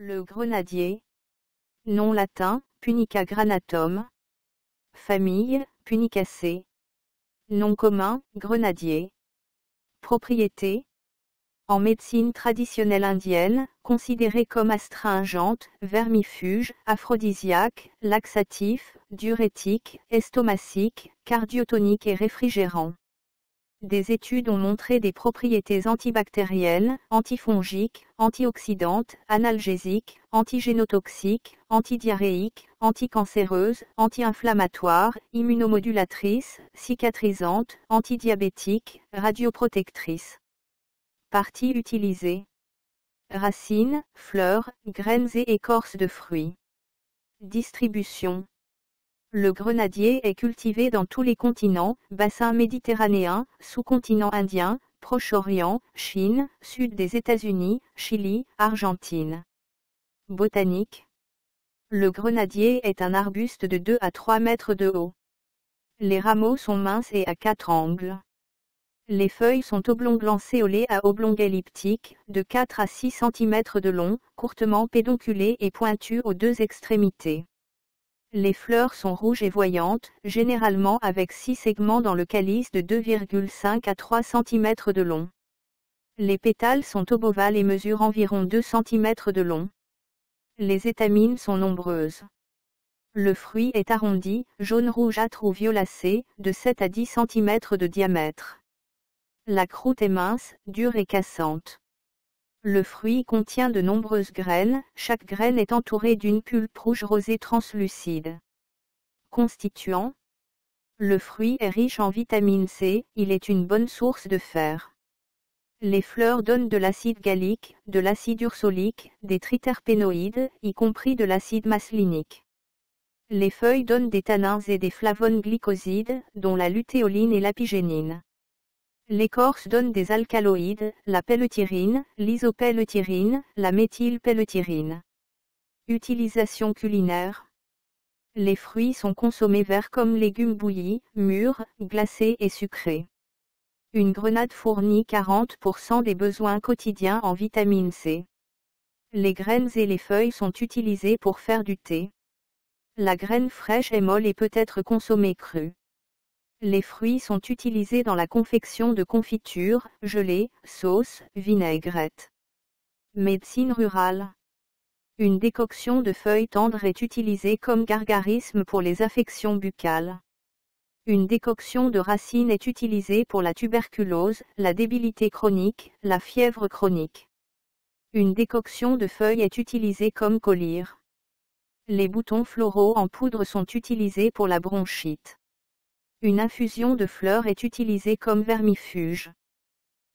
Le grenadier. Nom latin, Punica granatum. Famille, Punicacées. Nom commun, grenadier. Propriété. En médecine traditionnelle indienne, considéré comme astringente, vermifuge, aphrodisiaque, laxatif, diurétique, estomacique, cardiotonique et réfrigérant. Des études ont montré des propriétés antibactériennes, antifongiques, antioxydantes, analgésiques, antigénotoxiques, antidiarrhéiques, anticancéreuses, anti-inflammatoires, immunomodulatrices, cicatrisantes, antidiabétiques, radioprotectrices. Parties utilisées. Racines, fleurs, graines et écorces de fruits. Distribution. Le grenadier est cultivé dans tous les continents, bassin méditerranéen, sous-continent indien, Proche-Orient, Chine, sud des États-Unis, Chili, Argentine. Botanique. Le grenadier est un arbuste de 2 à 3 mètres de haut. Les rameaux sont minces et à 4 angles. Les feuilles sont oblong-lancéolées à oblong-elliptiques, de 4 à 6 cm de long, courtement pédonculées et pointues aux deux extrémités. Les fleurs sont rouges et voyantes, généralement avec 6 segments dans le calice de 2,5 à 3 cm de long. Les pétales sont obovales et mesurent environ 2 cm de long. Les étamines sont nombreuses. Le fruit est arrondi, jaune-rougeâtre ou violacé, de 7 à 10 cm de diamètre. La croûte est mince, dure et cassante. Le fruit contient de nombreuses graines, chaque graine est entourée d'une pulpe rouge rosée translucide. Constituants. Le fruit est riche en vitamine C, il est une bonne source de fer. Les fleurs donnent de l'acide gallique, de l'acide ursolique, des triterpénoïdes, y compris de l'acide maslinique. Les feuilles donnent des tannins et des flavones glycosides, dont la lutéoline et l'apigénine. L'écorce donne des alcaloïdes, la pelletyrine, l'isopelletyrine, la méthylpelletyrine. Utilisation culinaire. Les fruits sont consommés verts comme légumes bouillis, mûrs, glacés et sucrés. Une grenade fournit 40% des besoins quotidiens en vitamine C. Les graines et les feuilles sont utilisées pour faire du thé. La graine fraîche est molle et peut être consommée crue. Les fruits sont utilisés dans la confection de confitures, gelées, sauces, vinaigrettes. Médecine rurale. Une décoction de feuilles tendres est utilisée comme gargarisme pour les affections buccales. Une décoction de racines est utilisée pour la tuberculose, la débilité chronique, la fièvre chronique. Une décoction de feuilles est utilisée comme collyre. Les boutons floraux en poudre sont utilisés pour la bronchite. Une infusion de fleurs est utilisée comme vermifuge.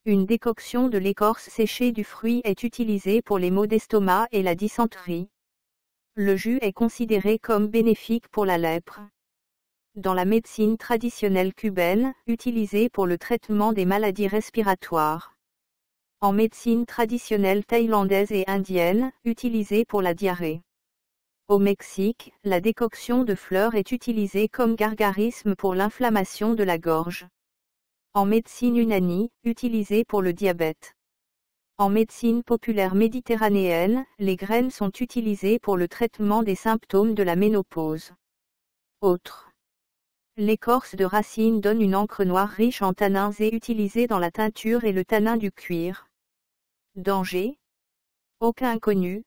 Une décoction de l'écorce séchée du fruit est utilisée pour les maux d'estomac et la dysenterie. Le jus est considéré comme bénéfique pour la lèpre. Dans la médecine traditionnelle cubaine, utilisée pour le traitement des maladies respiratoires. En médecine traditionnelle thaïlandaise et indienne, utilisée pour la diarrhée. Au Mexique, la décoction de fleurs est utilisée comme gargarisme pour l'inflammation de la gorge. En médecine unani, utilisée pour le diabète. En médecine populaire méditerranéenne, les graines sont utilisées pour le traitement des symptômes de la ménopause. Autres. L'écorce de racine donne une encre noire riche en tannins et utilisée dans la teinture et le tanin du cuir. Danger. Aucun connu.